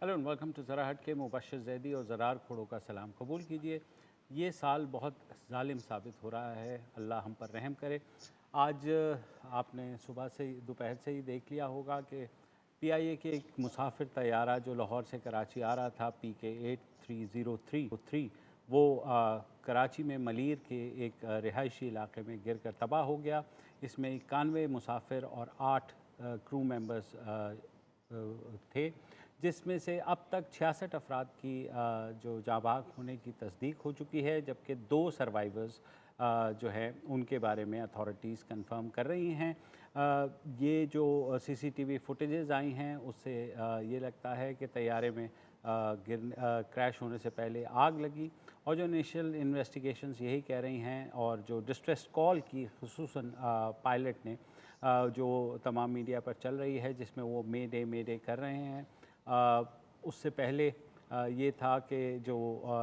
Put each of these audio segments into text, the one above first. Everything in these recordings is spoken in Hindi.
हेलो एंड वेलकम टू ज़रा हट के। मुबशर जैदी और ज़रार खोड़ो का सलाम कबूल कीजिए। ये साल बहुत जालिम साबित हो रहा है, अल्लाह हम पर रहम करे। आज आपने सुबह से दोपहर से ही देख लिया होगा कि पीआईए के एक मुसाफिर तैयारा जो लाहौर से कराची आ रहा था PK8303, वो कराची में मलीर के एक रिहायशी इलाके में गिर कर तबाह हो गया। इसमें 91 मुसाफिर और 8 क्रू मेंबर्स थे, जिसमें से अब तक 66 अफराद की जो जाँबाग होने की तस्दीक हो चुकी है, जबकि 2 सर्वाइवर्स जो है उनके बारे में अथॉरिटीज़ कंफर्म कर रही हैं। ये जो सीसीटीवी फुटेजेस आई हैं उससे ये लगता है कि तैयारे में क्रैश होने से पहले आग लगी, और जो इनिशियल इन्वेस्टिगेशंस यही कह रही हैं, और जो डिस्ट्रेस कॉल की खुसूसन पायलट ने जो तमाम मीडिया पर चल रही है जिसमें वो मे डे कर रहे हैं, उससे पहले ये था कि जो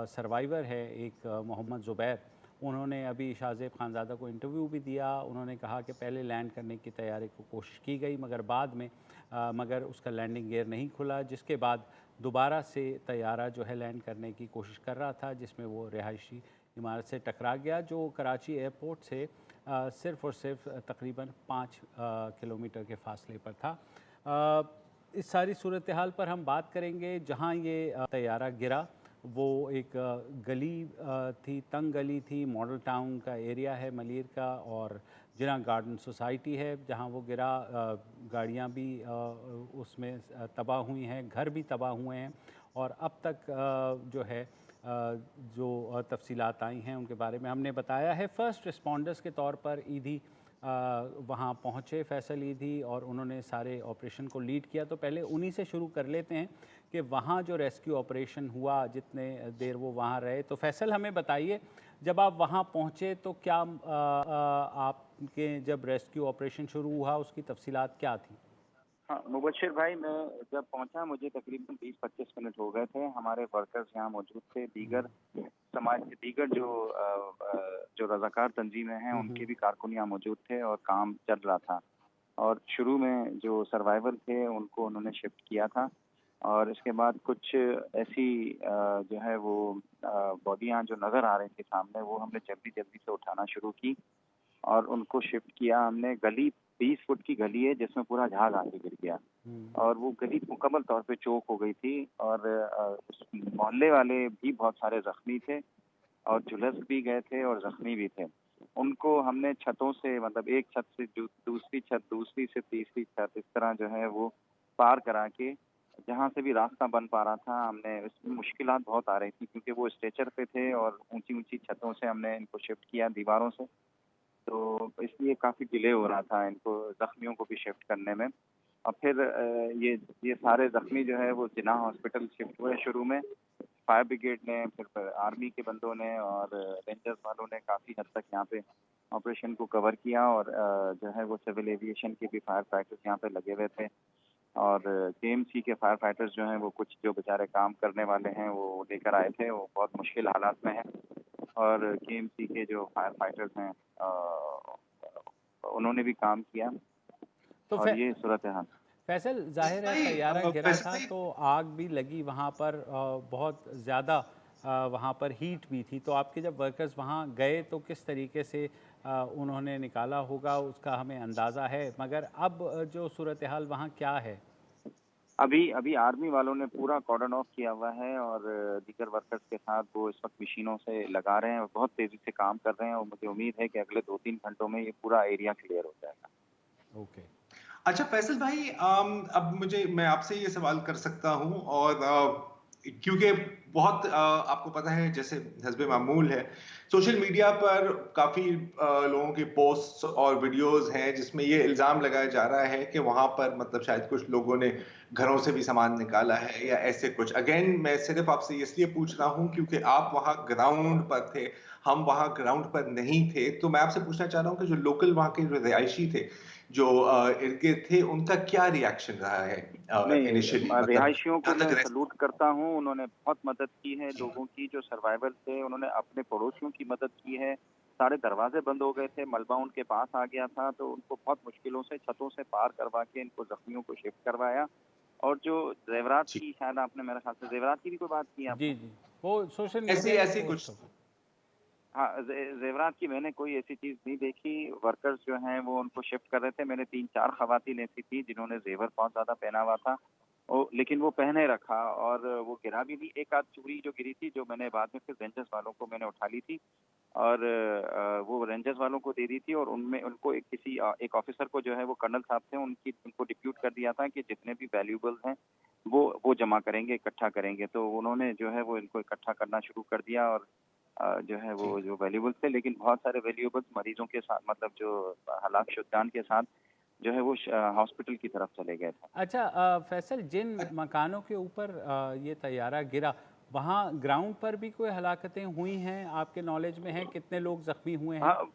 सर्वाइवर है एक मोहम्मद ज़ुबैर, उन्होंने अभी शाहज़ेब खानज़ादा को इंटरव्यू भी दिया। उन्होंने कहा कि पहले लैंड करने की तैयारी को कोशिश की गई, मगर बाद में मगर उसका लैंडिंग गियर नहीं खुला, जिसके बाद दोबारा से तैयारा जो है लैंड करने की कोशिश कर रहा था, जिसमें वो रिहायशी इमारत से टकरा गया जो कराची एयरपोर्ट से सिर्फ़ और सिर्फ तकरीबन 5 किलोमीटर के फासले पर था। इस सारी सूरत हाल पर हम बात करेंगे। जहाँ ये तैयारा गिरा वो एक गली थी, तंग गली थी, मॉडल टाउन का एरिया है मलीर का, और जिना गार्डन सोसाइटी है जहाँ वो गिरा। गाड़ियाँ भी उसमें तबाह हुई हैं, घर भी तबाह हुए हैं, और अब तक जो है जो तफसीलात आई हैं उनके बारे में हमने बताया है। फ़र्स्ट रिस्पॉन्डर्स के तौर पर ईदी वहाँ पहुँचे, फैसल ईदी, और उन्होंने सारे ऑपरेशन को लीड किया। तो पहले उन्हीं से शुरू कर लेते हैं कि वहाँ जो रेस्क्यू ऑपरेशन हुआ, जितने देर वो वहाँ रहे। तो फैसल, हमें बताइए, जब आप वहाँ पहुँचे तो क्या आपके जब रेस्क्यू ऑपरेशन शुरू हुआ उसकी तफसीलात क्या थी? हाँ, मुबश्शिर भाई, मैं जब पहुंचा मुझे तकरीबन 20-25 मिनट हो गए थे। हमारे वर्कर्स यहाँ मौजूद थे, दीगर समाज के दीगर जो रज़ाकार तंजीमें हैं उनके भी कारकुन यहाँ मौजूद थे और काम चल रहा था। और शुरू में जो सर्वाइवर थे उनको उन्होंने शिफ्ट किया था, और इसके बाद कुछ ऐसी जो है वो बॉडियाँ जो नज़र आ रही थी सामने, वो हमने जल्दी-जल्दी से उठाना शुरू की और उनको शिफ्ट किया हमने। गली 20 फुट की गली है जिसमें पूरा झाग आके गिर गया, और वो गली मुकम्मल तौर पे चौक हो गई थी, और उस मोहल्ले वाले भी बहुत सारे ज़ख्मी थे और झुलस भी गए थे और ज़ख्मी भी थे। उनको हमने छतों से, मतलब एक छत से दूसरी छत, दूसरी से तीसरी छत, इस तरह जो है वो पार करा के, जहाँ से भी रास्ता बन पा रहा था हमने, इसमें मुश्किलात बहुत आ रही थी क्योंकि वो स्ट्रेचर पे थे और ऊँची-ऊँची छतों से हमने इनको शिफ्ट किया, दीवारों से। तो इसलिए काफ़ी डिले हो रहा था इनको, ज़ख्मियों को भी शिफ्ट करने में। और फिर ये सारे ज़ख्मी जो है वो जिन्ना हॉस्पिटल शिफ्ट हुए शुरू में। फायर ब्रिगेड ने, फिर आर्मी के बंदों ने और रेंजर्स वालों ने काफ़ी हद तक यहाँ पे ऑपरेशन को कवर किया, और जो है वो सिविल एविएशन के भी फायर फाइटर्स यहाँ पे लगे हुए थे, और केएमसी के फायर फाइटर्स जो हैं वो कुछ जो बेचारे काम करने वाले हैं वो लेकर आए थे, वो बहुत मुश्किल हालात में हैं। और केएमसी के जो फायर फाइटर्स हैं उन्होंने भी काम किया, तो और ये सूरत हाल। फैसल, जाहिर है तैयारा गिरा फैसल था भाई, तो आग भी लगी वहाँ पर, बहुत ज़्यादा वहाँ पर हीट भी थी। तो आपके जब वर्कर्स वहाँ गए तो किस तरीके से उन्होंने निकाला होगा उसका हमें अंदाज़ा है, मगर अब जो सूरत हाल वहाँ क्या है? अभी अभी आर्मी वालों ने पूरा कॉर्डन ऑफ किया हुआ है, और दीगर वर्कर्स के साथ वो इस वक्त मशीनों से लगा रहे हैं और बहुत तेज़ी से काम कर रहे हैं, और मुझे उम्मीद है कि अगले 2-3 घंटों में ये पूरा एरिया क्लियर हो जाएगा। ओके। अच्छा फैसल भाई, अब मैं आपसे ये सवाल कर सकता हूँ, और क्योंकि बहुत आपको पता है जैसे हस्बे मामूल है, सोशल मीडिया पर काफी लोगों के पोस्ट्स और वीडियोस हैं जिसमें ये इल्जाम लगाया जा रहा है कि वहां पर मतलब शायद कुछ लोगों ने घरों से भी सामान निकाला है या ऐसे कुछ। अगेन मैं सिर्फ आपसे इसलिए पूछ रहा हूँ क्योंकि आप वहां ग्राउंड पर थे, हम वहां ग्राउंड पर नहीं थे, तो मैं आपसे पूछना चाह रहा हूँ कि जो लोकल वहां के जो रिहायशी थे, जो इर्द-गिर्द थे, उनका क्या रिएक्शन रहा है नहीं, इनिशियली, मतलब रिहायशियों को जहाँ मैं तक सैल्यूट करता हूँ, उन्होंने बहुत मदद की है लोगों की, जो सर्वाइवल थे, उन्होंने अपने पड़ोसियों की मदद की है। सारे दरवाजे बंद हो गए थे, मलबा उनके पास आ गया था, तो उनको बहुत मुश्किलों से छतों से पार करवा के इनको ज़ख्मियों को शिफ्ट करवाया। और जो जेवरात जी। की, शायद आपने मेरे ख्याल से जेवरात की भी कोई बात की है जी, आपने? जी। वो सोशल ऐसी मीडिया में ऐसी पोस्ट कुछ। हो। हाँ, ज़ेवरात की मैंने कोई ऐसी चीज़ नहीं देखी। वर्कर्स जो हैं वो उनको शिफ्ट कर रहे थे। मैंने 3-4 ख़वातीन ऐसी थी जिन्होंने ज़ेवर बहुत ज़्यादा पहना हुआ था। लेकिन वो पहने रखा और वो गिरा भी नहीं। एक आध चूड़ी जो गिरी थी, जो मैंने बाद में फिर रेंजर्स वालों को मैंने उठा ली थी और वो रेंजर्स वालों को दे दी थी और उनमें उनको एक ऑफ़िसर को जो है वो कर्नल साहब थे, उनको डिप्यूट कर दिया था कि जितने भी वैल्यूएबल्स हैं वो जमा करेंगे, इकट्ठा करेंगे। तो उन्होंने जो है वो इनको इकट्ठा करना शुरू कर दिया और जो है जी। वो जो वैल्यूएबल्स थे, लेकिन बहुत सारे वैल्यूएबल्स मरीजों के साथ, मतलब जो हलाक शुदगान के साथ जो है वो हॉस्पिटल की तरफ चले गए थे। अच्छा फैसल, जिन मकानों के ऊपर ये तैयारा गिरा, वहाँ ग्राउंड पर भी कोई हलाकतें हुई हैं? आपके नॉलेज में है कितने लोग ज़ख्मी हुए हैं? हाँ,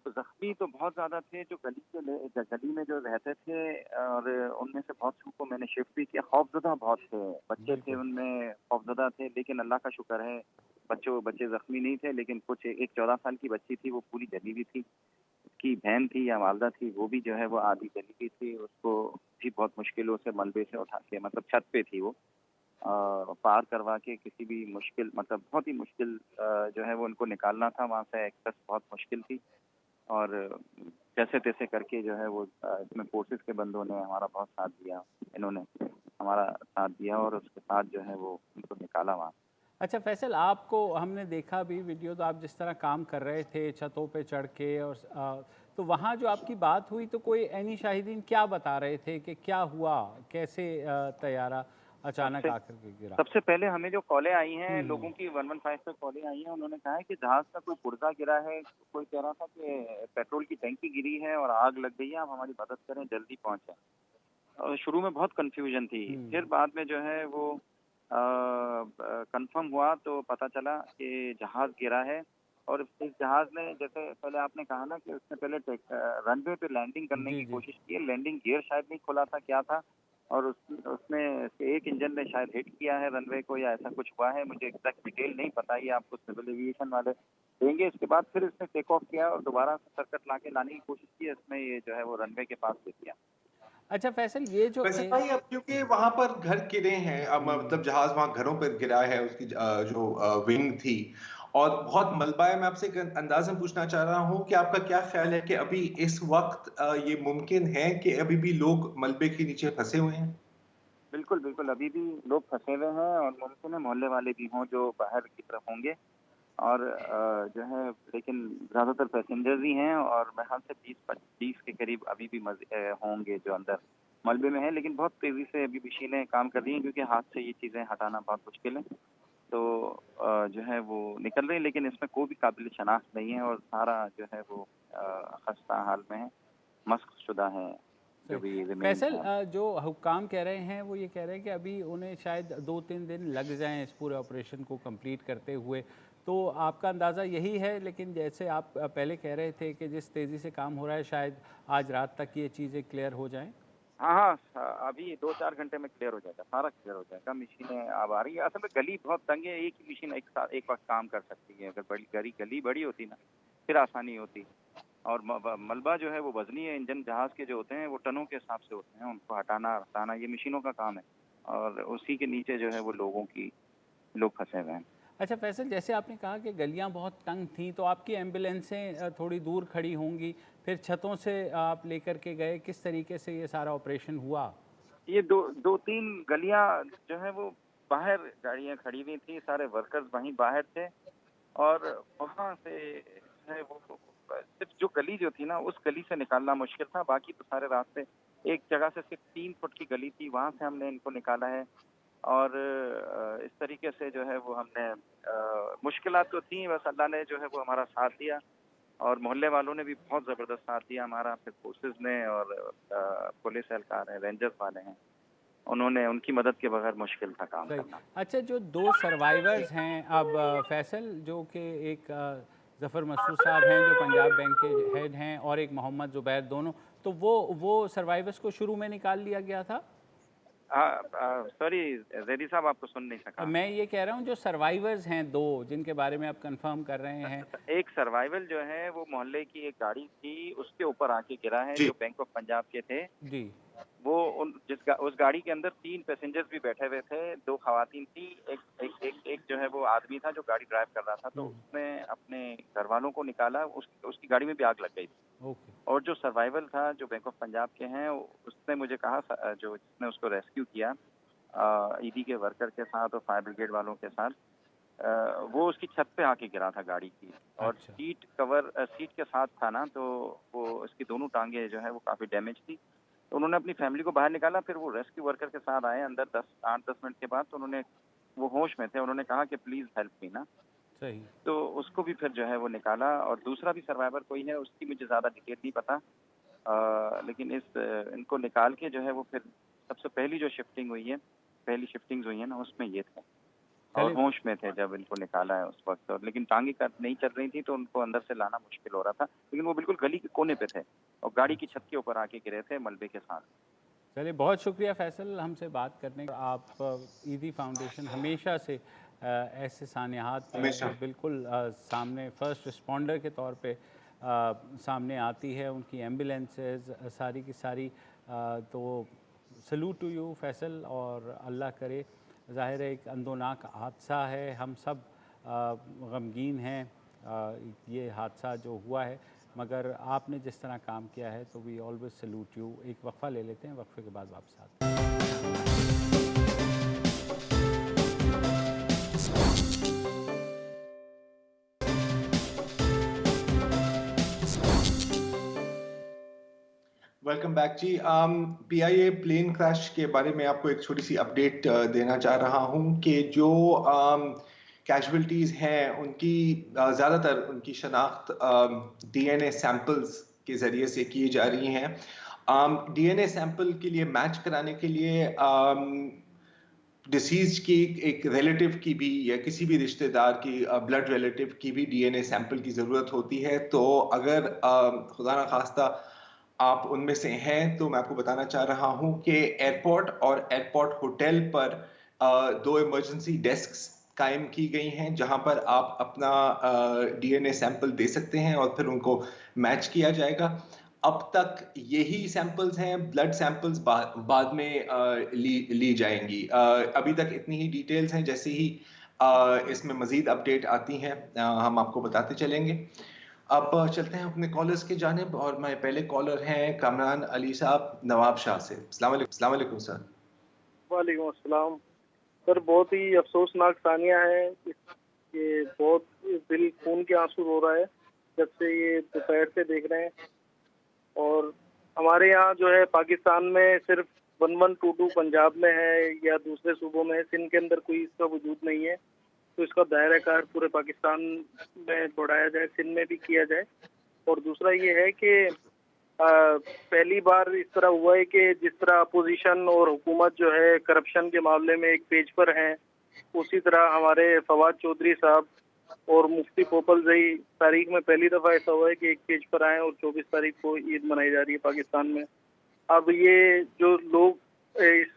जख्मी तो बहुत ज्यादा थे जो गली में जो रहते थे, और उनमें से बहुत को मैंने शिफ्ट भी किया। खौफजदा बहुत थे, बच्चे थे बिल्कुल। उनमें, खौफजदा थे, लेकिन अल्लाह का शुक्र है बच्चे जख्मी नहीं थे। लेकिन कुछ, एक 14 साल की बच्ची थी, वो पूरी जली हुई थी। उसकी बहन थी या वालदा थी, वो भी जो है वो आधी जली हुई थी। उसको भी बहुत मुश्किलों से मलबे से उठा के, मतलब छत पे थी वो, पार करवा के किसी भी मुश्किल, मतलब बहुत ही मुश्किल जो है वो उनको निकालना था वहाँ से। एक्सेस बहुत मुश्किल थी और जैसे-तैसे करके जो है वो इसमें फोर्सेस के बंदों ने हमारा बहुत साथ दिया। इन्होंने हमारा साथ दिया और उसके साथ जो है वो उनको निकाला वहाँ से। अच्छा फैसल, आपको हमने देखा भी वीडियो, तो आप जिस तरह काम कर रहे थे छतों पे चढ़ के, और तो वहाँ जो आपकी बात हुई तो कोई ऐनी शाहिदीन क्या बता रहे थे कि क्या हुआ? कैसे तैयारा अचानक सबसे आकर के गिरा? सबसे पहले हमें जो कॉलें आई हैं हुँ, लोगों की, 115 पे कॉलें आई हैं, उन्होंने कहा है कि जहाज़ का कोई पुर्जा गिरा है। कोई कह रहा था कि पेट्रोल की टंकी गिरी है और आग लग गई है, आप हमारी मदद करें, जल्दी पहुँचे। शुरू में बहुत कन्फ्यूजन थी। फिर हुँ। बाद में जो है वो कंफर्म हुआ तो पता चला कि जहाज़ गिरा है और इस जहाज़ ने, जैसे पहले आपने कहा ना कि उसने पहले रनवे पे लैंडिंग करने जी, की जी। कोशिश की है। लैंडिंग गियर शायद नहीं खुला था, क्या था, और उसमें से एक इंजन ने शायद हिट किया है रनवे को, या ऐसा कुछ हुआ है। मुझे एग्जैक्ट डिटेल नहीं पता, ये आपको सिविल एविएशन वाले देंगे। इसके बाद फिर इसने टेक ऑफ किया और दोबारा से सर्कट लाने की कोशिश की। इसमें ये जो है वो रनवे के पास ले दिया। अच्छा फैसल, ये जो वैसे भाई अब क्योंकि वहां पर घर गिरे हैं, अब हुँ। मतलब जहाज वहां घरों पर गिरा है, उसकी जो विंग थी और बहुत मलबा है। मैं आपसे एक अंदाज़ा पूछना चाह रहा हूँ कि आपका क्या ख्याल है कि अभी इस वक्त ये मुमकिन है कि अभी भी लोग मलबे के नीचे फंसे हुए हैं? बिल्कुल, बिल्कुल, अभी भी लोग फँसे हुए हैं और मुमकिन है मोहल्ले वाले भी हों जो बाहर की तरफ होंगे और जो है, लेकिन ज़्यादातर पैसेंजर्स ही हैं और मेरे ख़्याल से 20 के करीब अभी भी होंगे जो अंदर मलबे में हैं। लेकिन बहुत तेज़ी से अभी मशीनें काम कर रही हैं क्योंकि हाथ से ये चीज़ें हटाना बहुत मुश्किल है। तो जो है वो निकल रही है, लेकिन इसमें कोई भी काबिल शनाख्त नहीं है और सारा जो है वो खस्ता हाल में है, मस्क शुदा है, जो सही। भी रिमेन्स फैसल, हैं। जो हुक्काम कह रहे हैं वो ये कह रहे हैं कि अभी उन्हें शायद 2-3 दिन लग जाएँ इस पूरे ऑपरेशन को कंप्लीट करते हुए। तो आपका अंदाज़ा यही है, लेकिन जैसे आप पहले कह रहे थे कि जिस तेज़ी से काम हो रहा है, शायद आज रात तक ये चीज़ें क्लियर हो जाएँ? हाँ, हाँ, अभी 2-4 घंटे में क्लियर हो जाएगा, सारा क्लियर हो जाएगा। मशीनें अब आ रही है। असल में गली बहुत तंग है, एक ही मशीन एक वक़्त काम कर सकती है। अगर गली बड़ी होती ना, फिर आसानी होती। और मलबा जो है वो वज़नी है, इंजन जहाज़ के जो होते हैं वो टनों के हिसाब से होते हैं, उनको हटाना, हटाना ये मशीनों का काम है। और उसी के नीचे जो है वो लोग फँसे हुए हैं। अच्छा फैसल, जैसे आपने कहा कि गलियां बहुत तंग थीं, तो आपकी एम्बुलेंसें थोड़ी दूर खड़ी होंगी, फिर छतों से आप लेकर के गए, किस तरीके से ये सारा ऑपरेशन हुआ? ये 2-3 गलियाँ जो है वो बाहर गाड़ियाँ खड़ी हुई थी, सारे वर्कर्स वहीं बाहर थे और वहाँ से जो है वो सिर्फ़ जो गली जो थी ना, उस गली से निकालना मुश्किल था, बाकी तो सारे रास्ते। एक जगह से सिर्फ़ 3 फुट की गली थी, वहाँ से हमने इनको निकाला है और इस तरीके से जो है वो हमने मुश्किलात तो थी, बस अल्लाह ने जो है वो हमारा साथ दिया और मोहल्ले वालों ने भी बहुत ज़बरदस्त साथ दिया हमारा, फिर फोर्सेस ने और पुलिस एहलकार हैं, रेंजर्स वाले हैं, उन्होंने, उनकी मदद के बगैर मुश्किल था काम सही। करना। अच्छा, जो 2 सर्वाइवर्स हैं अब फैसल, जो कि एक ज़फ़र मसूद साहब हैं जो पंजाब बैंक के हेड हैं, और एक मोहम्मद ज़ुबैर, दोनों, तो वो सर्वाइवर्स को शुरू में निकाल लिया गया था? सॉरी ज़ैदी साहब, आपको सुन नहीं सका। मैं ये कह रहा हूँ जो सर्वाइवर्स हैं 2 जिनके बारे में आप कंफर्म कर रहे हैं। एक सर्वाइवल जो है वो मोहल्ले की एक गाड़ी थी, उसके ऊपर आके गिरा है, जी। जो बैंक ऑफ पंजाब के थे। जी। उस गाड़ी के अंदर 3 पैसेंजर्स भी बैठे हुए थे, 2 खवातीन थी, एक जो है वो आदमी था जो गाड़ी ड्राइव कर रहा था। तो उसने अपने घर वालों को निकाला, उसकी गाड़ी में भी आग लग गई थी। ओके। और जो सर्वाइवल था, जो बैंक ऑफ पंजाब के हैं, उसने मुझे कहा, जो जिसने उसको रेस्क्यू किया ईडी के वर्कर के साथ और फायर ब्रिगेड वालों के साथ, वो उसकी छत पे आके गिरा था गाड़ी की, और अच्छा। सीट के साथ था ना, तो वो उसकी दोनों टांगे जो है वो काफ़ी डैमेज थी। तो उन्होंने अपनी फैमिली को बाहर निकाला, फिर वो रेस्क्यू वर्कर के साथ आए अंदर 8-10 मिनट के बाद। तो वो होश में थे, उन्होंने कहा कि प्लीज़ हेल्प मी ना। सही। तो उसको भी फिर जो है वो निकाला, और दूसरा भी सर्वाइवर कोई है, उसकी मुझे ज़्यादा डिटेल नहीं पता, लेकिन इनको निकाल के जो है वो फिर सबसे पहली जो पहली शिफ्टिंग्स हुई है ना, उसमें ये थे और होश में थे जब इनको निकाला है उस वक्त। और लेकिन टांगे नहीं चल रही थी, तो उनको अंदर से लाना मुश्किल हो रहा था, लेकिन वो बिल्कुल गली के कोने पे थे और गाड़ी की छत के ऊपर आके गिरे थे मलबे के साथ। चलिए, बहुत शुक्रिया फैसल हमसे बात करने का। आप ईदी फाउंडेशन हमेशा से ऐसे सानियात बिल्कुल सामने फर्स्ट रिस्पॉन्डर के तौर पे सामने आती है, उनकी एम्बुलेंसेस सारी की सारी। तो सल्यूट टू यू फैसल, और अल्लाह करे। ज़ाहिर है एक अंदोनाक हादसा है, हम सब गमगीन हैं ये हादसा जो हुआ है, मगर आपने जिस तरह काम किया है तो वी ऑलवेज सल्यूट यू। एक वक्फा ले लेते हैं, वक्फे के बाद वापस आते हैं। वेलकम बैक जी। पीआईए प्लेन क्रैश के बारे में आपको एक छोटी सी अपडेट देना चाह रहा हूं कि जो कैजुअलिटीज़ हैं उनकी ज़्यादातर उनकी शनाख्त डीएनए सैंपल्स के ज़रिए से की जा रही हैं। डीएनए सैंपल के लिए मैच कराने के लिए डिसीज की एक रिलेटिव की भी या किसी भी रिश्तेदार की ब्लड रिलेटिव की भी डीएनए सैंपल की ज़रूरत होती है। तो अगर खुदा ना खास्ता आप उनमें से हैं, तो मैं आपको बताना चाह रहा हूं कि एयरपोर्ट और एयरपोर्ट होटल पर 2 इमरजेंसी डेस्क्स कायम की गई हैं, जहां पर आप अपना डीएनए सैंपल दे सकते हैं और फिर उनको मैच किया जाएगा। अब तक यही सैंपल्स हैं, ब्लड सैंपल्स बाद में ली जाएंगी। अभी तक इतनी ही डिटेल्स हैं, जैसे ही इसमें मजीद अपडेट आती हैं हम आपको बताते चलेंगे। अब चलते हैं अपने कॉलर्स की जानिब, और मेरे पहले कॉलर हैं कामरान अली साहब नवाबशाह से। अस्सलाम वालेकुम सर। वालेकुम अस्सलाम सर। बहुत ही अफसोसनाक सानिया है, ये बहुत दिल खून के आंसू रो रहा है जब से ये दोपहर से देख रहे हैं। और हमारे यहाँ जो है पाकिस्तान में सिर्फ 1122 पंजाब में है या दूसरे सूबों में है, सिंध के अंदर कोई इसका वजूद नहीं है। तो इसका दायरा कार पूरे पाकिस्तान में बढ़ाया जाए, सिंध में भी किया जाए। और दूसरा ये है कि पहली बार इस तरह हुआ है कि जिस तरह अपोजिशन और हुकूमत जो है करप्शन के मामले में एक पेज पर हैं, उसी तरह हमारे फवाद चौधरी साहब और मुफ्ती पोपल जई तारीख में पहली दफ़ा ऐसा हुआ है कि एक पेज पर आए, और 24 तारीख को ईद मनाई जा रही है पाकिस्तान में। अब ये जो लोग इस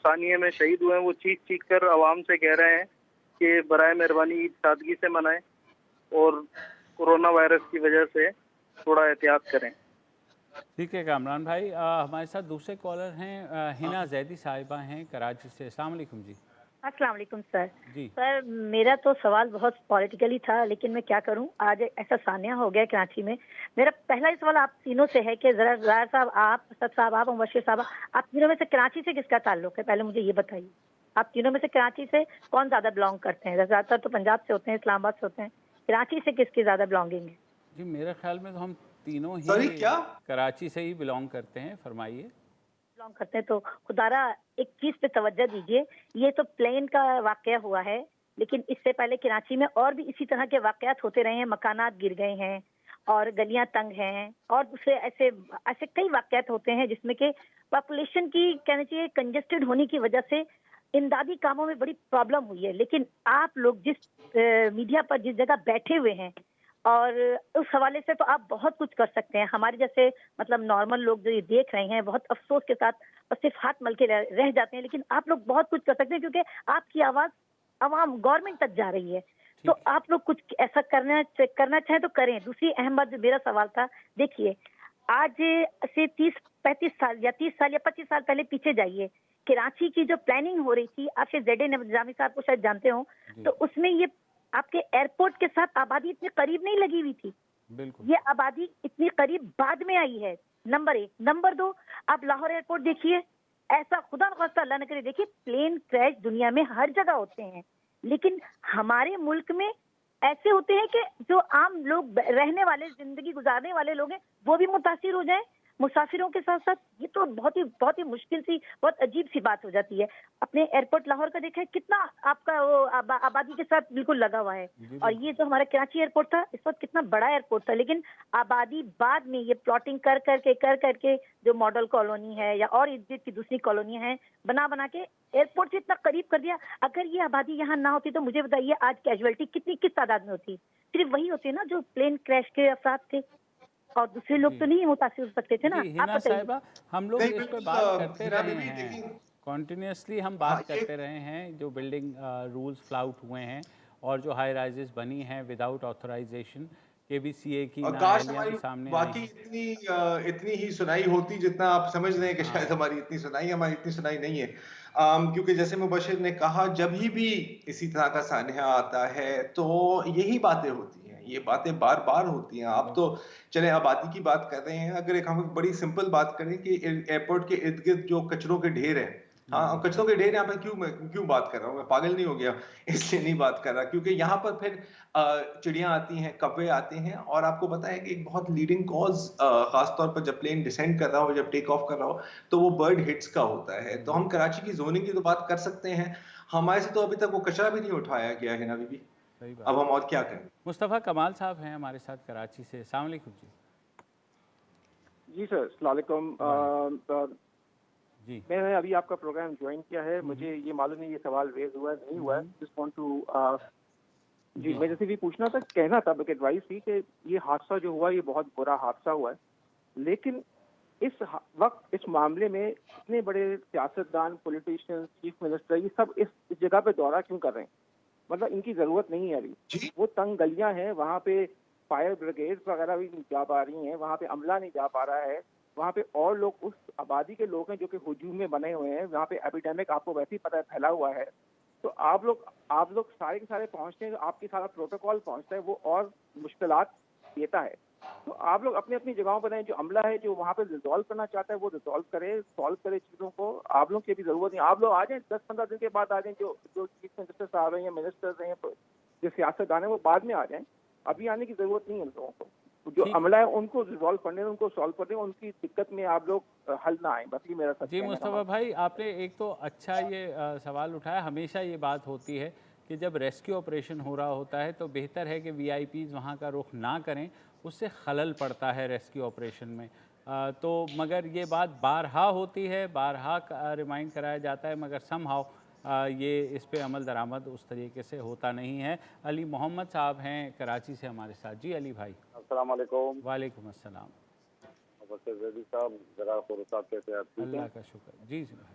सानिये में शहीद हुए हैं, वो चीख कर आवाम से कह रहे हैं कि बराए मेहरबानी ईद सादगी से मनाएं और कोरोना वायरस की वजह से थोड़ा एहतियात करें। ठीक है कामरान भाई। हमारे साथ दूसरे कॉलर हैं हिना जैदी साहिबा हैं कराची से। अस्सलाम वालेकुम जी। अस्सलाम वालेकुम सर। जी सर, मेरा तो सवाल बहुत पॉलिटिकली था, लेकिन मैं क्या करूं, आज ऐसा सानिया हो गया कराची में। मेरा पहला ही सवाल आप तीनों से है कि जरा ज़ाहिर साहब, आप असद साहब, आप मुबश्शिर साहब, आप तीनों में से कराची से किसका ताल्लुक है? पहले मुझे ये बताइए, आप तीनों में से कराची से कौन ज़्यादा बिलोंग करते हैं? ज़्यादातर तो पंजाब से होते हैं, इस्लामाबाद से होते हैं, कराची से किसकी ज़्यादा बिलोंगिंग है? जी, मेरे ख्याल में तो हम तीनों सॉरी, ही क्या? कराची से ही बिलोंग करते हैं। फरमाइए। बिलोंग करते हैं तो खुदारा एक चीज़ पे तवज्जो दीजिए। ये तो प्लेन का वाकया हुआ है, लेकिन इससे पहले कराची में और भी इसी तरह के वाकयात होते रहे हैं। मकानात गिर गए हैं और गलियां तंग हैं, और दूसरे ऐसे ऐसे कई वाकयात होते हैं जिसमें कि पॉपुलेशन की कहना चाहिए कंजेस्टेड होने की वजह से इमदादी कामों में बड़ी प्रॉब्लम हुई है। लेकिन आप लोग जिस मीडिया पर जिस जगह बैठे हुए हैं, और उस हवाले से तो आप बहुत कुछ कर सकते हैं। हमारे जैसे मतलब नॉर्मल लोग जो ये देख रहे हैं, बहुत अफसोस के साथ और सिर्फ हाथ मल के रह जाते हैं, लेकिन आप लोग बहुत कुछ कर सकते हैं, क्योंकि आपकी आवाज़ अवाम गवर्नमेंट तक जा रही है। तो आप लोग कुछ ऐसा करना चाहें तो करें। दूसरी अहम बात जो मेरा सवाल था, देखिए आज से 35 साल या 30 साल या 25 साल पहले पीछे जाइए, कराची की जो प्लानिंग हो रही थी, आप जेड निजामी साहब को शायद जानते हो, तो उसमें ये आपके एयरपोर्ट के साथ आबादी इतनी करीब नहीं लगी हुई थी। बिल्कुल। ये आबादी इतनी करीब बाद में आई है, नंबर 1। नंबर 2, आप लाहौर एयरपोर्ट देखिए, ऐसा खुदा न खास्ता अल्लाह न करे, देखिए प्लेन क्रैश दुनिया में हर जगह होते हैं, लेकिन हमारे मुल्क में ऐसे होते हैं कि जो आम लोग रहने वाले, जिंदगी गुजारने वाले लोग हैं, वो भी मुतासिर हो जाएं मुसाफिरों के साथ साथ। ये तो बहुत ही मुश्किल सी, बहुत अजीब सी बात हो जाती है। अपने एयरपोर्ट लाहौर का देखा है, कितना आपका वो आबादी के साथ बिल्कुल लगा हुआ है, और ये जो हमारा कराची एयरपोर्ट था, इस वक्त कितना बड़ा एयरपोर्ट था, लेकिन आबादी बाद में ये प्लॉटिंग कर करके जो मॉडल कॉलोनी है या और इर्द की दूसरी कॉलोनी है, बना के एयरपोर्ट से इतना करीब कर दिया। अगर ये आबादी यहाँ ना होती तो मुझे बताइए आज कैजुअलिटी किस तादाद में होती? सिर्फ वही होते ना जो प्लेन क्रैश के अफराद थे, और दूसरे लोग तो नहीं मुतासिर हो सकते थे ना। हिना साहिबा, हम लोग इस पे बात करते रहे बीबी, हैं, कॉन्टिन्यूसली हम बात करते रहे हैं, जो बिल्डिंग रूल्स फ्लाउट हुए हैं और जो हाई राइजेस बनी हैं विदाउट ऑथराइजेशन, KBCA की नाअहलियां भी सामने बाकी इतनी ही सुनाई होती जितना आप समझ रहे हैं कि शायद हमारी इतनी सुनाई नहीं है। क्योंकि जैसे मुबशिर ने कहा, जब भी इसी तरह का सान्या आता है तो यही बातें होती हैं, ये बातें बार बार होती हैं। आप तो चले आबादी की बात कर रहे हैं, अगर एक हम बड़ी सिंपल बात करें कि एयरपोर्ट के इर्द गिर्द जो कचरों के ढेर हैं, हाँ कचरों के ढेर, यहाँ पे क्यों बात कर रहा हूँ, मैं पागल नहीं हो गया इसलिए नहीं बात कर रहा, क्योंकि यहाँ पर फिर चिड़ियां आती हैं, कौवे आते हैं, और आपको पता है कि एक बहुत लीडिंग कॉज खासतौर पर जब प्लेन डिसेंड कर रहा हो, जब टेक ऑफ कर रहा हो, तो वो बर्ड हिट्स का होता है। तो हम कराची की जोनिंग की तो बात कर सकते हैं, हमारे से तो अभी तक वो कचरा भी नहीं उठाया गया है ना बीबी, अब हम और क्या करें। मुस्तफ़ा कमाल साहब हैं हमारे साथ कराची से। अस्सलाम वालेकुम जी। जी सर, अस्सलाम वालेकुम। जी, मैंने अभी आपका प्रोग्राम ज्वाइन किया है, मुझे ये मालूम नहीं ये सवाल रेज हुआ है नहीं हुआ है, जस्ट वांट टू जी मैं जैसे भी पूछना था, कहना था, बल्कि एडवाइस थी कि ये हादसा जो हुआ ये बहुत बुरा हादसा हुआ है, लेकिन इस वक्त इस मामले में इतने बड़े सियासतदान, पॉलिटिशियंस, चीफ मिनिस्टर, ये सब इस जगह पे दौरा क्यों कर रहे हैं? मतलब इनकी जरूरत नहीं है अभी। वो तंग गलियां हैं, वहाँ पे फायर ब्रिगेड वगैरह भी नहीं जा पा रही हैं, वहाँ पे अमला नहीं जा पा रहा है, वहाँ पे और लोग उस आबादी के लोग हैं जो कि हुजूम में बने हुए हैं, वहाँ पे एपिडेमिक आपको वैसे ही पता है फैला हुआ है, तो आप लोग सारे के सारे पहुँचते हैं, आपके सारा प्रोटोकॉल पहुँचता है, वो और मुश्किलात देता है। तो आप लोग अपनी अपनी जगहों पर हैं, जो अमला है जो वहाँ पे रिजॉल्व करना चाहता है वो रिजॉल्व करे, सॉल्व करे चीज़ों को। आप लोग की भी जरूरत नहीं, आप लोग आ जाएं 10-15 दिन के बाद आ जाएं, जो चीफ मिनिस्टर साहब हैं या मिनिस्टर्स हैं, जो सियासतदान है वो बाद में आ जाएं, अभी आने की जरूरत नहीं है लोगों को। जो अमला है उनको रिजॉल्व करने, उनको सॉल्व करने, उनकी दिक्कत में आप लोग हल ना आए, बस ये मेरा सच। जी मुस्तफ़ा भाई, आपने एक तो अच्छा ये सवाल उठाया। हमेशा ये बात होती है कि जब रेस्क्यू ऑपरेशन हो रहा होता है तो बेहतर है कि VIPs वहाँ का रुख ना करें, उससे खलल पड़ता है रेस्क्यू ऑपरेशन में। तो मगर ये बात बारहा होती है, बारहा रिमाइंड कराया जाता है, मगर समहाउ ये इस पे अमल दरामद उस तरीके से होता नहीं है। अली मोहम्मद साहब हैं कराची से हमारे साथ। जी अली भाई। अस्सलाम वालेकुम। वालेकुम अस्सलाम। साहब जरा कैसे आप? अल्लाह का शुक्र। जी जी भाई।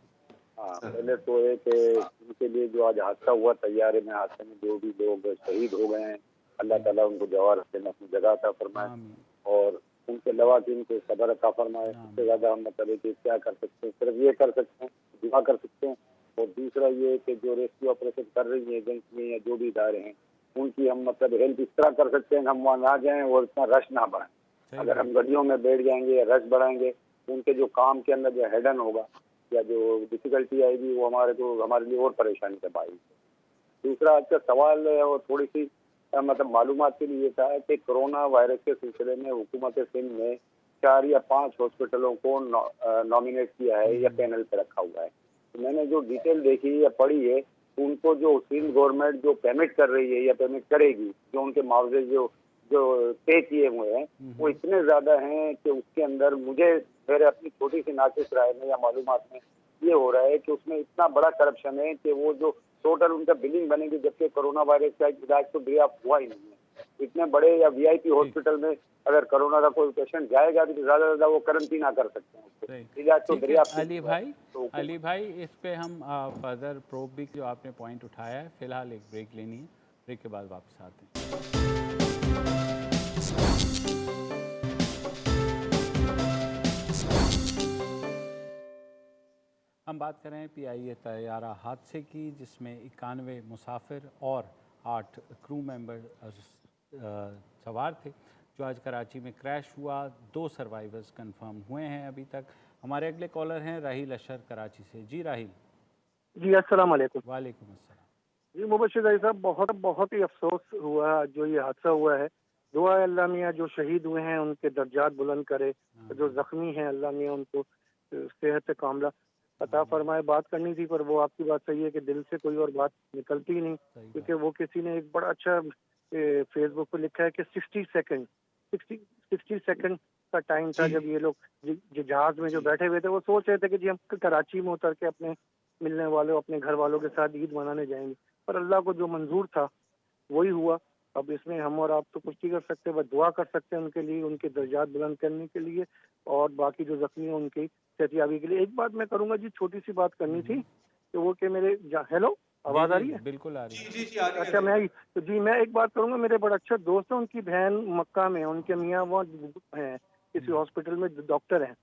हाँ, पहले तो एक उनके लिए जो आज हादसा हुआ तैयारे में, हादसे में जो भी लोग शहीद हो गए हैं, अल्लाह ताला उनको जवार अपनी जगह अता फरमाए, और उनके अलावा कि उनको सब्र अता फरमाए। इससे ज्यादा हम मतलब कि क्या कर सकते हैं, सिर्फ ये कर सकते हैं, दुआ कर सकते हैं। और दूसरा ये कि जो रेस्क्यू ऑपरेशन कर रही है एजेंसी या जो भी इदारे हैं, उनकी हम मतलब हेल्प इस तरह कर सकते हैं, हम वहाँ ना जाएं और इतना रश ना बढ़ाएं। अगर हम गाड़ियों में बैठ जाएंगे या रश बढ़ाएंगे, उनके जो काम के अंदर जो हेडन होगा या जो डिफिकल्टी आएगी वो हमारे लिए और परेशानी का बाई। दूसरा आज का सवाल और थोड़ी सी मतलब मालूमात के लिए था कि कोरोना वायरस के सिलसिले में हुकूमत सिंध ने 4 या 5 हॉस्पिटलों को नॉमिनेट किया है या पैनल पे रखा हुआ है। तो मैंने जो डिटेल देखी या पढ़ी है, उनको जो सिंध गवर्नमेंट जो पेमेंट कर रही है या पेमेंट करेगी, जो उनके मुआवजे जो पे किए हुए हैं वो इतने ज्यादा हैं कि उसके अंदर मुझे मेरे अपनी छोटी सी नाकिस राय में या मालूमात में ये हो रहा है कि उसमें इतना बड़ा करप्शन है कि वो जो टोटल उनका बिलिंग बनेगी, जबकि कोरोना वायरस का इलाज तो ड्राफ्ट हुआ ही नहीं है। इतने बड़े या VIP हॉस्पिटल में अगर कोरोना का कोई पेशेंट जाएगा तो ज्यादा ज्यादा वो क्वारंटीन कर सकते हैं, इलाज तो ड्राफ्ट। अली भाई इस पे हम फर्दर प्रोब भी जो आपने पॉइंट उठाया है, फिलहाल एक ब्रेक लेनी है, ब्रेक के बाद वापस आते हैं। हम बात कर रहे हैं PIA तैयारा हादसे की, जिसमें 91 मुसाफिर और 8 क्रू मेंबर सवार थे, जो आज कराची में क्रैश हुआ। 2 सर्वाइवर्स कंफर्म हुए हैं अभी तक। हमारे अगले कॉलर हैं राहिल अशर कराची से। जी राहिल। जी अस्सलाम वालेकुम। वालेकुम अस्सलाम। जी मुबश्शिर भाई साहब, बहुत बहुत ही अफसोस हुआ जो ये हादसा हुआ है। दुआ है अल्लाह मियाँ जो शहीद हुए हैं उनके दर्जात बुलंद करे, जो जख्मी हैं अल्लाह मियाँ उनको सेहत कामला अता फरमाए। बात करनी थी पर वो आपकी बात सही है कि दिल से कोई और बात निकलती ही नहीं, क्योंकि वो किसी ने एक बड़ा अच्छा फेसबुक पर लिखा है कि 60 सेकंड का टाइम था जब ये लोग जहाज में जो बैठे हुए थे वो सोच रहे थे कि जी हम कराची में उतर के अपने मिलने वालों अपने घर वालों के साथ ईद मनाने जाएंगे, पर अल्लाह को जो मंजूर था वही हुआ। अब इसमें हम और आप तो कुछ नहीं कर सकते, बस दुआ कर सकते हैं उनके लिए, उनके दर्जात बुलंद करने के लिए और बाकी जो जख्मी हैं उनकी सेहतयाबी के लिए। एक बात मैं करूंगा जी, छोटी सी बात करनी थी कि वो कि मेरे हेलो आवाज आ रही है? बिल्कुल आ रही है। जी आ रही है। अच्छा मैं एक बात करूंगा, मेरे बड़ा अच्छा दोस्त है, उनकी बहन मक्का में, उनके मियाँ वो हैं किसी हॉस्पिटल में डॉक्टर हैं।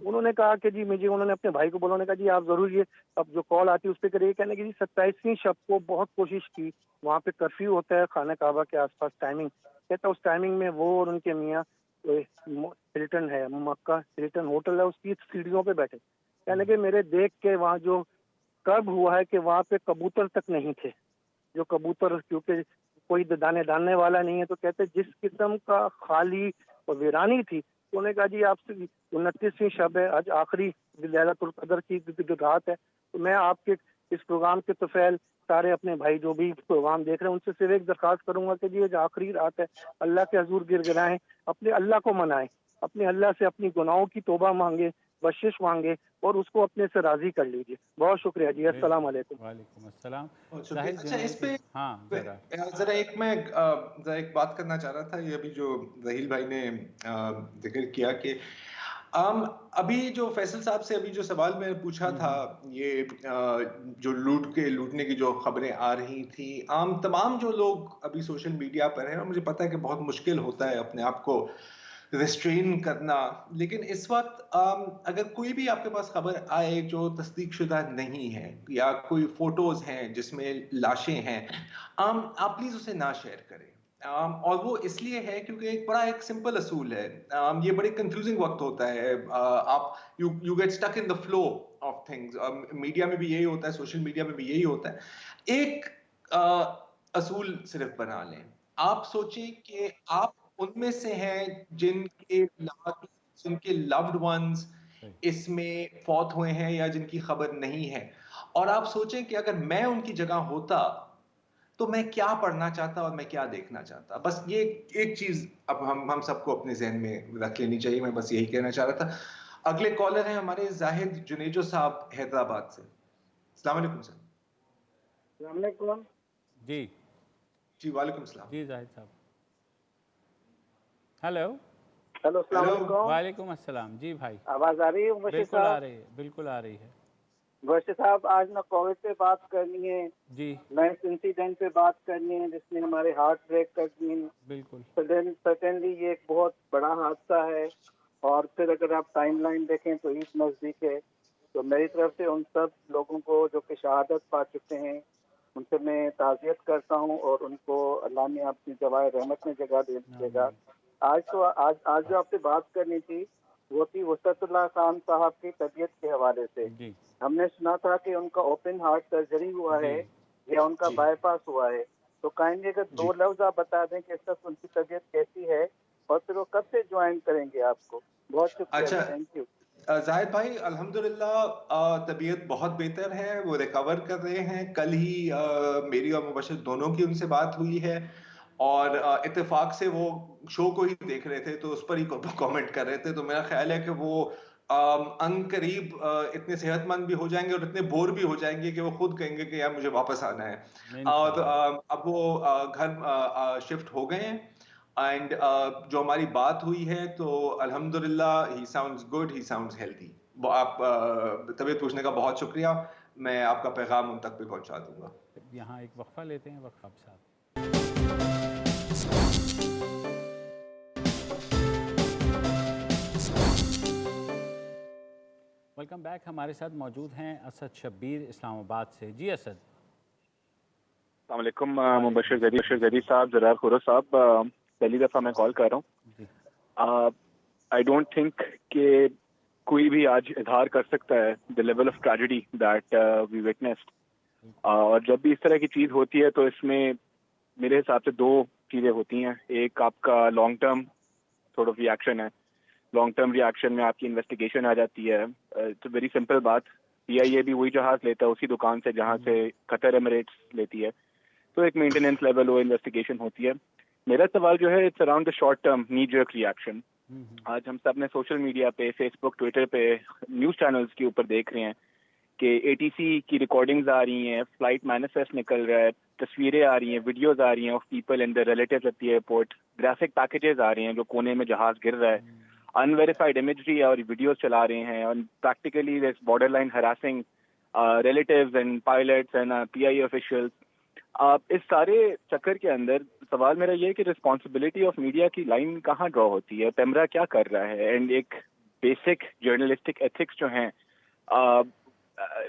उन्होंने कहा कि जी मुझे, उन्होंने अपने भाई को बोला, उन्होंने कहा जी आप जरूर ये अब जो कॉल आती है उस पर करिए। कहने की जी 27वीं शब को बहुत कोशिश की, वहाँ पे कर्फ्यू होता है खाना काबा के आसपास टाइमिंग, कहता उस टाइमिंग में वो और उनके मियाँ हिल्टन है, मक्का हिल्टन होटल है, उसकी सीढ़ियों पे बैठे। कहने के मेरे देख के वहाँ जो कब हुआ है कि वहाँ पे कबूतर तक नहीं थे, जो कबूतर क्योंकि कोई दाने डालने वाला नहीं है, तो कहते जिस किस्म का खाली और वीरानी थी। तो उन्होंने कहा जी आपसे 29वीं शब है, आज आखिरी लैलतुल कदर की रात है, तो मैं आपके इस प्रोग्राम के तोफैल सारे अपने भाई जो भी प्रोग्राम देख रहे हैं उनसे सिर्फ एक दरख्वास्त करूंगा कि जी आज आखिरी रात है, अल्लाह के हजूर गिड़गिड़ाएं, अपने अल्लाह को मनाएं, अपने अल्लाह से अपनी गुनाहों की तौबा मांगे, बख्शिश मांगे और उसको अपने से राजी कर लीजिए। बहुत शुक्रिया जी, अस्सलाम वालेकुम। वालेकुम अस्सलाम। अच्छा इस पे हाँ जरा एक बात करना चाह रहा था। ये अभी जो रहील भाई ने जिक्र किया कि अभी जो फैसल साहब से अभी जो सवाल मैंने पूछा था, ये जो लूटने की जो खबरें आ रही थी, तमाम जो लोग अभी सोशल मीडिया पर हैं, और मुझे पता है कि बहुत मुश्किल होता है अपने आप को रिस्ट्रेन करना, लेकिन इस वक्त अगर कोई भी आपके पास खबर आए जो तस्दीक शुदा नहीं है या कोई फोटोज हैं जिसमें लाशें हैं, आप प्लीज उसे ना शेयर करें। और वो इसलिए है क्योंकि एक सिंपल असूल है, ये बड़े कंफ्यूजिंग वक्त होता है, आप you get stuck in the flow of things. Media में भी यही होता है, सोशल मीडिया में भी यही होता है। एक असूल सिर्फ बना लें, आप सोचें कि आप उनमें से हैं जिनके लव्ड वंस इसमें फौत हुए हैं या जिनकी खबर नहीं है, और आप सोचें कि अगर मैं उनकी जगह होता तो मैं क्या पढ़ना चाहता और मैं क्या देखना चाहता। बस ये एक चीज अब हम सबको अपने जहन में रख लेनी चाहिए। मैं बस यही कहना चाह रहा था। अगले कॉलर हैं हमारे जाहिद जुनेजो साहब हैदराबाद से। अस्सलाम वालेकुम सर। अस्सलाम वालेकुम। जी वालेकुम सलाम। जी जाहिद साहब। हेलो अस्सलाम वालेकुम। वालेकुम अस्सलाम। जी भाई, आवाज आ रही है? बिल्कुल आ रही है, बिल्कुल आ रही है। बशीर साहब, आज ना कोविड पे बात करनी है जी, ना इस इंसिडेंट पे बात करनी है जिसने हमारे हार्ट ब्रेक कर दिए। बिल्कुल सर्टेनली ये एक बहुत बड़ा हादसा है, और फिर अगर आप टाइमलाइन देखें तो ईद नजदीक है। तो मेरी तरफ से उन सब लोगों को जो कि शहादत पा चुके हैं उनसे मैं ताज़ियत करता हूं, और उनको अल्लाह ने अपनी जवाए रहमत में जगह दे देगा। आज जो आपसे बात करनी थी वो थी वसतुल्लाह खान साहब की तबीयत के हवाले से। हमने सुना था कि उनका ओपन हार्ट सर्जरी हुआ है या उनका बाईपास हुआ है, तो काइंडली अगर 2 लफ्ज आप बता दें कि इस वक्त उनकी तबीयत कैसी है और फिर वो कब से ज्वाइन करेंगे आपको। बहुत शुक्रिया। Thank you. जाहिद भाई, अल्हम्दुलिल्लाह तबीयत बहुत बेहतर है, वो रिकवर कर रहे हैं। कल ही मेरी और मुबशिर दोनों की उनसे बात हुई है, और इत्तेफाक से वो शो को ही देख रहे थे तो उस पर ही कमेंट कर रहे थे। तो मेरा ख्याल है कि वो अनकरीब इतने सेहतमंद भी हो जाएंगे और इतने बोर भी हो जाएंगे कि वो खुद कहेंगे कि यार मुझे वापस आना है। और अब वो घर शिफ्ट हो गए हैं, एंड जो हमारी बात हुई है तो अल्हम्दुलिल्लाह ही साउंड्स गुड, ही साउंड्स हेल्दी। आप तबीयत पूछने का बहुत शुक्रिया, मैं आपका पैगाम उन तक भी पहुंचा दूंगा। यहाँ एक वक्फा लेते हैं, वक्फा साहब। Welcome back. हमारे साथ मौजूद हैं असद शब्बीर इस्लामाबाद से। जी असद। अस्सलाम वालेकुम मुबशर गदी साहब, ज़रार खुरो साहब, पहली दफ़ा मैं कॉल कर रहा हूँ। आई डोंट थिंक कि कोई भी आज इजहार कर सकता है the level of tragedy that we witnessed. और जब भी इस तरह की चीज़ होती है तो इसमें मेरे हिसाब से दो चीज़ें होती हैं। एक आपका लॉन्ग टर्म थोड़ा रिएक्शन है। लॉन्ग टर्म रिएक्शन में आपकी इन्वेस्टिगेशन आ जाती है। इट्स वेरी सिंपल बात, PIA भी वही जहाज़ लेता है उसी दुकान से जहाँ से कतर एमिरेट्स लेती है, तो एक मेंटेनेंस लेवल वो इन्वेस्टिगेशन होती है। मेरा सवाल जो है it's around the short term knee jerk reaction. आज हम सब ने सोशल मीडिया पे, फेसबुक, ट्विटर पे, न्यूज़ चैनल्स के ऊपर देख रहे हैं कि ATC की रिकॉर्डिंग्स आ रही हैं, फ्लाइट मैनिफेस्ट निकल रहा है, तस्वीरें आ रही हैं, वीडियोस आ रही हैं of people and the relatives at the airport, graphic packages आ रहे हैं जो कोने में जहाज गिर रहा है, अनवेरिफाइड इमेजरी और वीडियोस चला रहे हैं, और practically this border line harassing relatives and pilots and PIA officials. इस सारे चक्कर के अंदर सवाल मेरा ये है कि रिस्पॉन्सिबिलिटी ऑफ मीडिया की लाइन कहाँ ड्रॉ होती है, पेमरा क्या कर रहा है, एंड एक बेसिक जर्नलिस्टिक एथिक्स जो हैं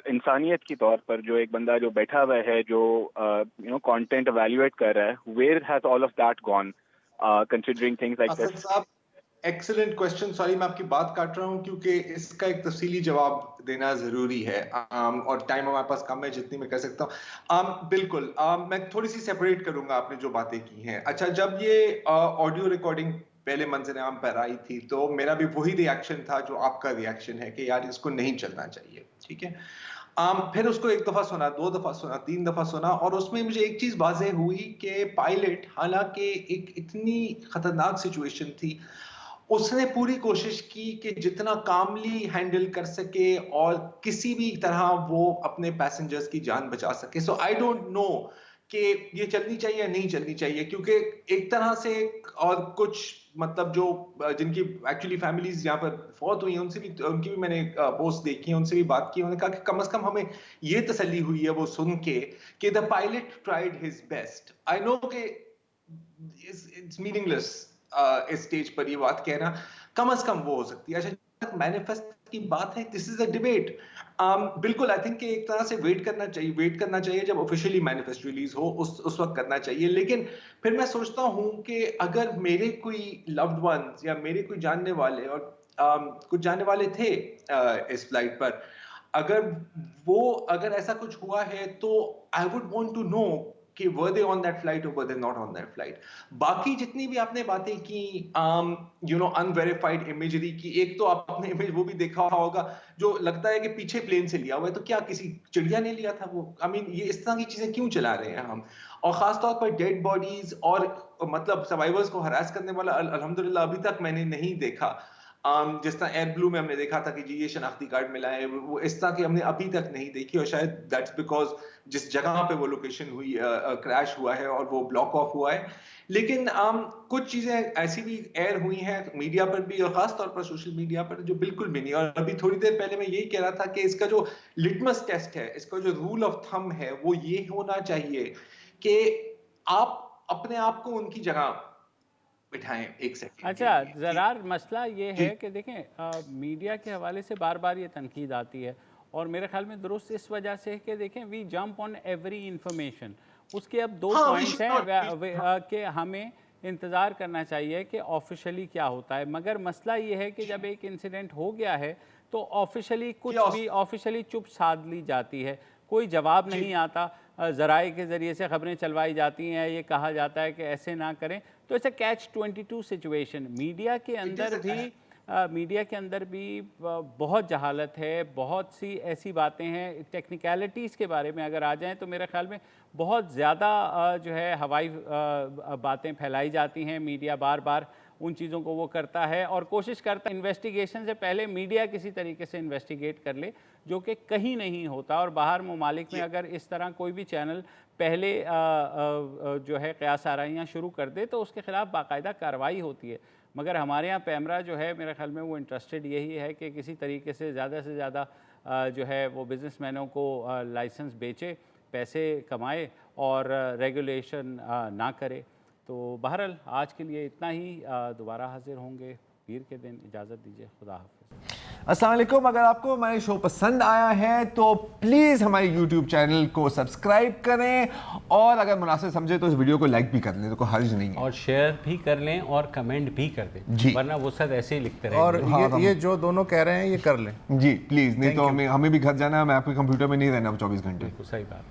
इंसानियत की तौर पर, जो एक बंदा जो बैठा हुआ है जो कंटेंट एवेल्युएट कर रहा है, where has all of that gone considering things like this? Excellent question. Sorry मैं आपकी बात काट रहा हूं क्योंकि इसका एक तफसीली जवाब देना जरूरी है और टाइम हमारे पास कम है जितनी मैं कर सकता हूं। बिल्कुल मैं थोड़ी सी सेपरेट करूंगा आपने जो बातें की हैं। अच्छा, जब ये ऑडियो रिकॉर्डिंग पहले मंजर आम पर आई थी तो मेरा भी वही रिएक्शन था जो आपका रिएक्शन है कि यार इसको नहीं चलना चाहिए, ठीक है। फिर उसको एक दफा सुना, दो दफा सुना, तीन दफा सुना, और उसमें मुझे एक चीज वाज़ेह हुई कि पायलट, हालांकि एक इतनी खतरनाक सिचुएशन थी, उसने पूरी कोशिश की कि जितना कामली हैंडल कर सके और किसी भी तरह वो अपने पैसेंजर्स की जान बचा सके। सो आई डोंट नो कि ये चलनी चाहिए या नहीं चलनी चाहिए, क्योंकि एक तरह से और कुछ मतलब जो जिनकी एक्चुअली फैमिलीज यहाँ पर फौत हुई हैं उनकी भी मैंने पोस्ट देखी है, उनसे भी बात की। उन्होंने कहा कि कम से कम हमें ये तसल्ली हुई है वो सुन के कि the pilot tried his best. I know कि इट्स मीनिंगलेस इस स्टेज पर ये बात कहना, कम से कम वो हो सकती है। अच्छा, मैनिफेस्ट की बात है, दिस इज अ डिबेट। बिल्कुल आई थिंक कि एक तरह से वेट करना चाहिए जब ऑफिशियली मैनिफेस्ट रिलीज हो, उस वक्त करना चाहिए। लेकिन फिर मैं सोचता हूं कि अगर मेरे कोई लव्ड वंस या मेरे कोई जानने वाले, और कुछ जानने वाले थे इस फ्लाइट पर, अगर ऐसा कुछ हुआ है तो I would want to know कि were they on that flight or were they not on that flight। बाकी जितनी भी आपने बातें की अनवेरिफाइड इमेजरी की, एक तो आपने इमेज वो भी देखा होगा जो लगता है कि पीछे प्लेन से लिया हुआ है, तो क्या किसी चिड़िया ने लिया था वो? आई मीन ये इस तरह की चीजें क्यों चला रहे हैं हम? और खासतौर पर डेड बॉडीज और मतलब सर्वाइवर्स को हरास करने वाला अल्हम्दुलिल्लाह अभी तक मैंने नहीं देखा। जिस तरह एयर ब्लू में हमने देखा था कि जी ये शनाख्ती कार्ड मिला है, वो इस तरह की हमने अभी तक नहीं देखी, और शायद दैट्स बिकॉज जिस जगह पे वो लोकेशन हुई क्रैश हुआ है और वो ब्लॉक ऑफ हुआ है। लेकिन कुछ चीजें ऐसी भी एयर हुई हैं मीडिया पर भी, और खास तौर पर सोशल मीडिया पर, जो बिल्कुल भी नहीं। और अभी थोड़ी देर पहले मैं यही कह रहा था कि इसका जो लिटमस टेस्ट है, इसका जो रूल ऑफ थंब है, वो ये होना चाहिए कि आप अपने आप को उनकी जगह बिठाएं एक सेकंड। अच्छा ज़रार, मसला ये है कि देखें मीडिया के हवाले से बार बार ये तनकीद आती है, और मेरे ख्याल में दुरुस्त इस वजह से है कि देखें we jump on every information. उसके अब दो पॉइंट्स हैं कि हमें इंतज़ार करना चाहिए कि ऑफिशियली क्या होता है, मगर मसला ये है कि जब एक इंसिडेंट हो गया है तो ऑफिशियली कुछ भी ऑफिशियली चुप साध ली जाती है, कोई जवाब नहीं आता, ज़राए के ज़रिए से ख़बरें चलवाई जाती हैं, ये कहा जाता है कि ऐसे ना करें। तो इट्स अ कैच-22 सिचुएशन। मीडिया के अंदर भी बहुत जहालत है, बहुत सी ऐसी बातें हैं। टेक्निकलिटीज़ के बारे में अगर आ जाएं तो मेरे ख्याल में बहुत ज़्यादा जो है हवाई बातें फैलाई जाती हैं। मीडिया बार बार उन चीज़ों को वो करता है और कोशिश करता है इन्वेस्टिगेशन से पहले मीडिया किसी तरीके से इन्वेस्टिगेट कर ले, जो कि कहीं नहीं होता। और बाहर ममालिक में अगर इस तरह कोई भी चैनल पहले जो है क़यास आराइयाँ शुरू कर दे तो उसके ख़िलाफ़ बाकायदा कार्रवाई होती है। मगर हमारे यहाँ पैमरा जो है मेरे ख्याल में वो इंटरेस्टेड यही है कि किसी तरीके से ज़्यादा जो है वो बिज़नेसमैनों को लाइसेंस बेचे, पैसे कमाए और रेगुलेशन ना करे। तो बहरहाल आज के लिए इतना ही, दोबारा हाजिर होंगे पीर के दिन इजाज़त दीजिए। खुदा हाफिज़। अस्सलाम वालेकुम। अगर आपको हमारे शो पसंद आया है तो प्लीज़ हमारे यूट्यूब चैनल को सब्सक्राइब करें, और अगर मुनासिब समझे तो इस वीडियो को लाइक भी कर लें, तो कोई हर्ज नहीं है, और शेयर भी कर लें और कमेंट भी कर दें जी, वरना वो सब ऐसे ही लिखते रहेंगे। और ये जो दोनों कह रहे हैं ये कर लें जी प्लीज़, नहीं तो हमें भी घर जाना है, मैं आपके कंप्यूटर में नहीं रहना 24 घंटे। सही बात।